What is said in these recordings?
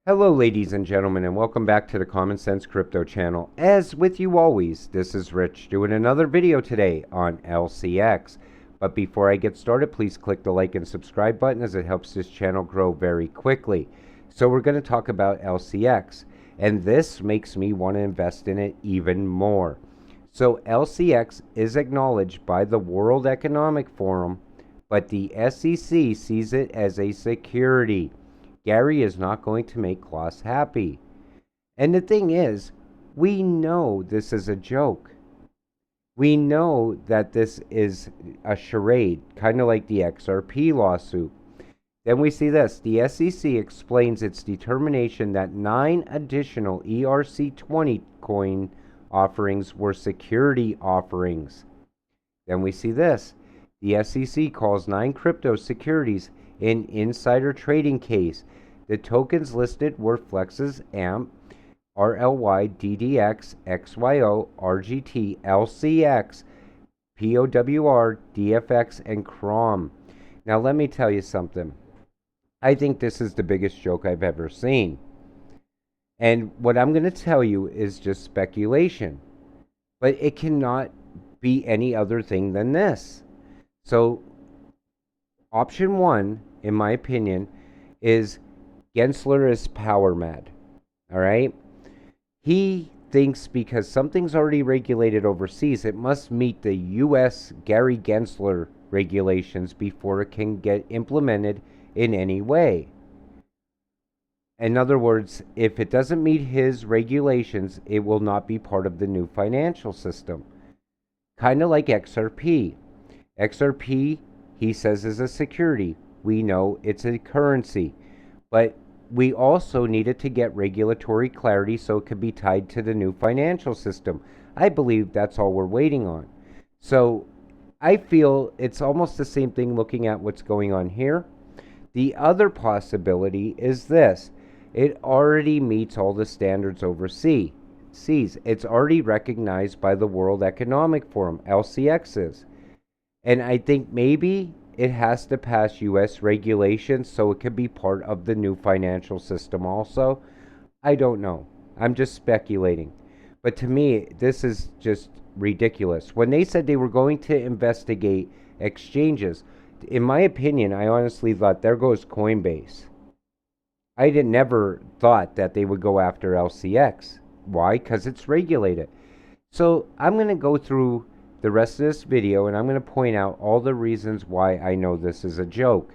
Hello ladies and gentlemen, and welcome back to the Common Sense Crypto channel. As with you always, this is Rich doing another video today on LCX. But before I get started, please click the like and subscribe button as it helps this channel grow very quickly. So we're going to talk about LCX, and this makes me want to invest in it even more. So LCX is acknowledged by the World Economic Forum, but the SEC sees it as a security. Gary is not going to make Klaus happy. And the thing is, we know this is a joke. We know that this is a charade, kind of like the XRP lawsuit. Then we see this. The SEC explains its determination that 9 additional ERC20 coin offerings were security offerings. Then we see this. The SEC calls 9 crypto securities an insider trading case. The tokens listed were Flexes, AMP, RLY, DDX, XYO, RGT, LCX, POWR, DFX, and CROM. Now let me tell you something. I think this is the biggest joke I've ever seen. And what I'm going to tell you is just speculation. But it cannot be any other thing than this. So, option 1, in my opinion, is Gensler is power mad. All right? He thinks because something's already regulated overseas, it must meet the U.S. Gary Gensler regulations before it can get implemented in any way. In other words, if it doesn't meet his regulations, it will not be part of the new financial system. Kind of like XRP. XRP, he says, is a security. We know it's a currency. But we also needed to get regulatory clarity so it could be tied to the new financial system. I believe that's all we're waiting on. So I feel it's almost the same thing looking at what's going on here. The other possibility is this. It already meets all the standards overseas. It's already recognized by the World Economic Forum, LCX is. And I think maybe it has to pass U.S. regulations so it could be part of the new financial system also. I don't know. I'm just speculating. But to me, this is just ridiculous. When they said they were going to investigate exchanges, in my opinion, I honestly thought, there goes Coinbase. I never thought that they would go after LCX. Why? Because it's regulated. So I'm going to go through the rest of this video and I'm going to point out all the reasons why I know this is a joke.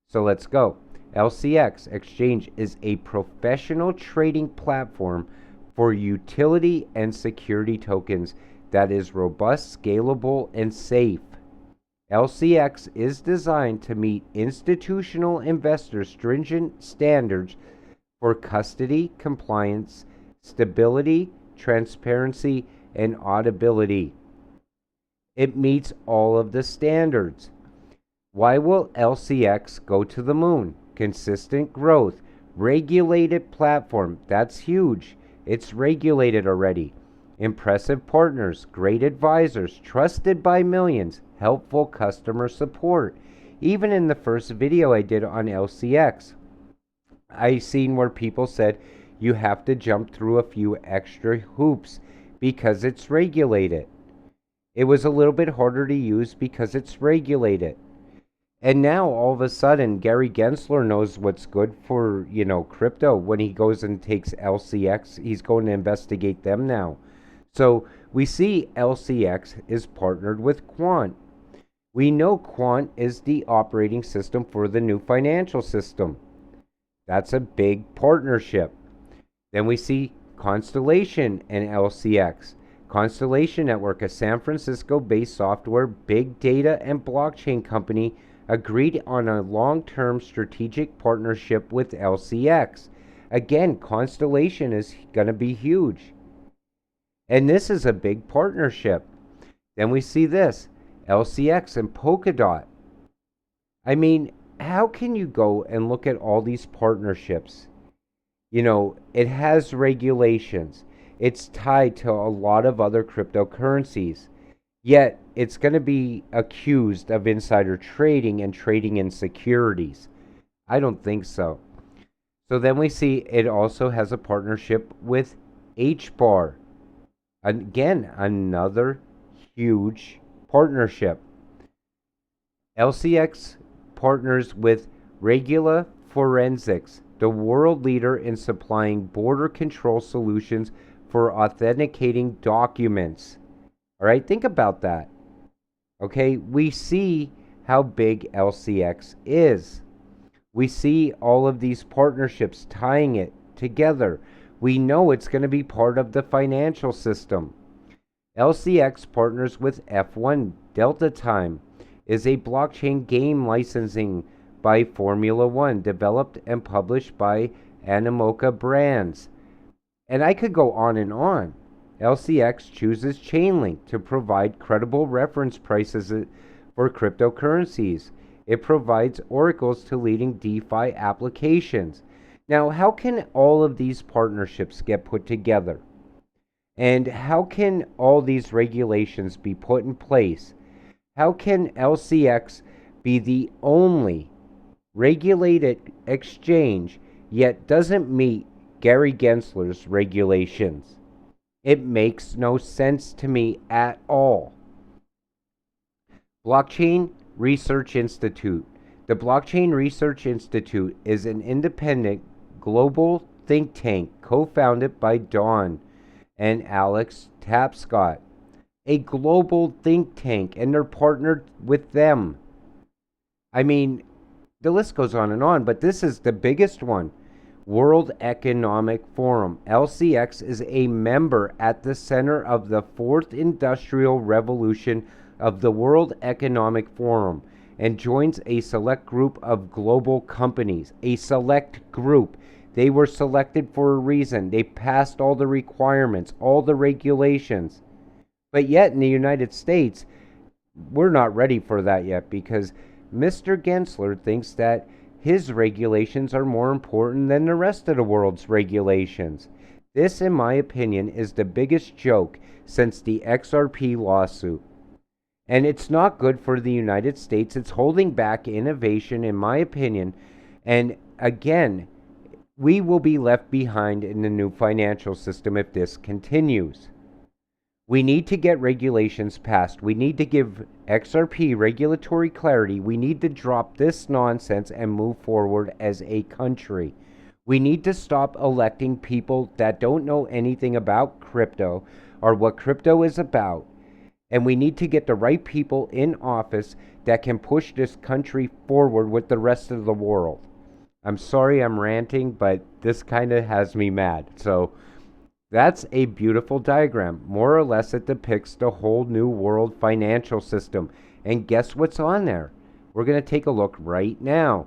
So let's go. LCX Exchange is a professional trading platform for utility and security tokens that is robust, scalable, and safe. LCX is designed to meet institutional investors' stringent standards for custody, compliance, stability, transparency, and auditability. It meets all of the standards. Why will LCX go to the moon? Consistent growth, regulated platform, that's huge. It's regulated already. Impressive partners, great advisors, trusted by millions, helpful customer support. Even in the first video I did on LCX, I seen where people said you have to jump through a few extra hoops because it's regulated. It was a little bit harder to use because it's regulated. And now all of a sudden Gary Gensler knows what's good for, crypto. When he goes and takes LCX, he's going to investigate them now. So we see LCX is partnered with Quant. We know Quant is the operating system for the new financial system. That's a big partnership. Then we see Constellation and LCX. Constellation Network, a San Francisco-based software, big data, and blockchain company, agreed on a long-term strategic partnership with LCX. Again, Constellation is going to be huge. And this is a big partnership. Then we see this, LCX and Polkadot. I mean, how can you go and look at all these partnerships? It has regulations. It's tied to a lot of other cryptocurrencies. Yet, it's going to be accused of insider trading and trading in securities. I don't think so. So then we see it also has a partnership with HBAR. Again, another huge partnership. LCX partners with Regula Forensics, the world leader in supplying border control solutions for authenticating documents. All right, think about that. Okay, we see how big LCX is. We see all of these partnerships tying it together. We know it's going to be part of the financial system. LCX partners with F1 Delta Time, is a blockchain game licensing by Formula One, developed and published by Animoca Brands. And I could go on and on. LCX chooses Chainlink to provide credible reference prices for cryptocurrencies. It provides oracles to leading DeFi applications. Now, how can all of these partnerships get put together? And how can all these regulations be put in place? How can LCX be the only regulated exchange yet doesn't meet Gary Gensler's regulations? It makes no sense to me at all. Blockchain Research Institute. The Blockchain Research Institute is an independent global think tank co-founded by Don and Alex Tapscott. A global think tank, and they're partnered with them. I mean, the list goes on and on, but this is the biggest one. World Economic Forum. LCX is a member at the center of the fourth industrial revolution of the World Economic Forum and joins a select group of global companies. A select group. They were selected for a reason. They passed all the requirements, all the regulations. But yet in the United States, we're not ready for that yet because Mr. Gensler thinks that his regulations are more important than the rest of the world's regulations. This, in my opinion, is the biggest joke since the XRP lawsuit. And it's not good for the United States. It's holding back innovation, in my opinion. And again, we will be left behind in the new financial system if this continues. We need to get regulations passed. We need to give XRP regulatory clarity. We need to drop this nonsense and move forward as a country. We need to stop electing people that don't know anything about crypto or what crypto is about. And we need to get the right people in office that can push this country forward with the rest of the world. I'm sorry I'm ranting, but this kind of has me mad. So that's a beautiful diagram. More or less, it depicts the whole new world financial system. And guess what's on there? We're going to take a look right now.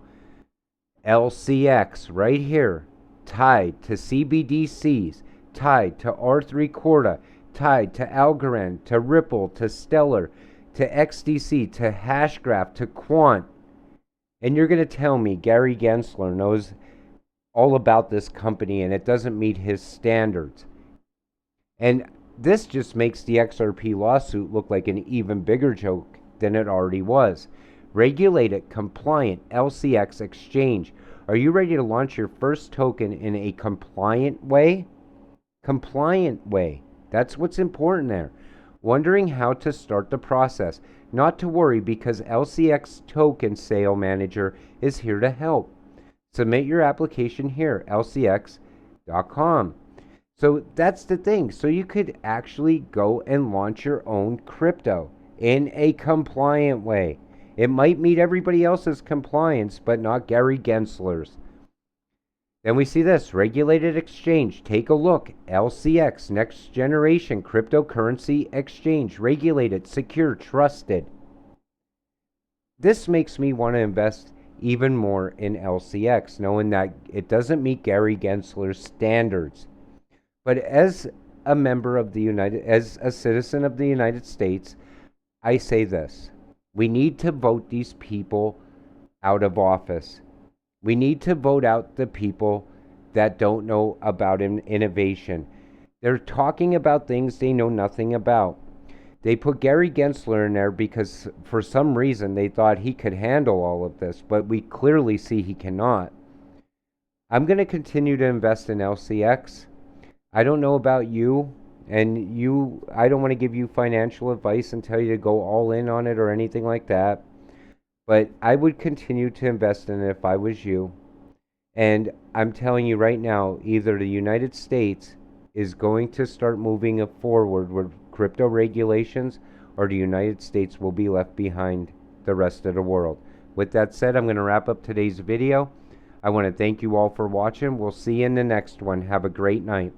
LCX right here, tied to CBDCs, tied to R3 Corda, tied to Algorand, to Ripple, to Stellar, to XDC, to Hashgraph, to Quant. And you're going to tell me Gary Gensler knows all about this company and it doesn't meet his standards. And this just makes the XRP lawsuit look like an even bigger joke than it already was. Regulated, compliant LCX exchange. Are you ready to launch your first token in a compliant way? Compliant way. That's what's important there. Wondering how to start the process. Not to worry because LCX Token Sale Manager is here to help. Submit your application here, lcx.com. So that's the thing. So you could actually go and launch your own crypto in a compliant way. It might meet everybody else's compliance, but not Gary Gensler's. Then we see this, regulated exchange. Take a look. LCX, next generation cryptocurrency exchange. Regulated, secure, trusted. This makes me want to invest even more in LCX, knowing that it doesn't meet Gary Gensler's standards. But as a member of the as a citizen of the United States, I say this. We need to vote these people out of office. We need to vote out the people that don't know about innovation. They're talking about things they know nothing about. They put Gary Gensler in there because for some reason they thought he could handle all of this, but we clearly see he cannot. I'm going to continue to invest in LCX. I don't know about you, and I don't want to give you financial advice and tell you to go all in on it or anything like that, but I would continue to invest in it if I was you. And I'm telling you right now, either the United States is going to start moving forward with crypto regulations, or the United States will be left behind the rest of the world. With that said, I'm going to wrap up today's video. I want to thank you all for watching. We'll see you in the next one. Have a great night.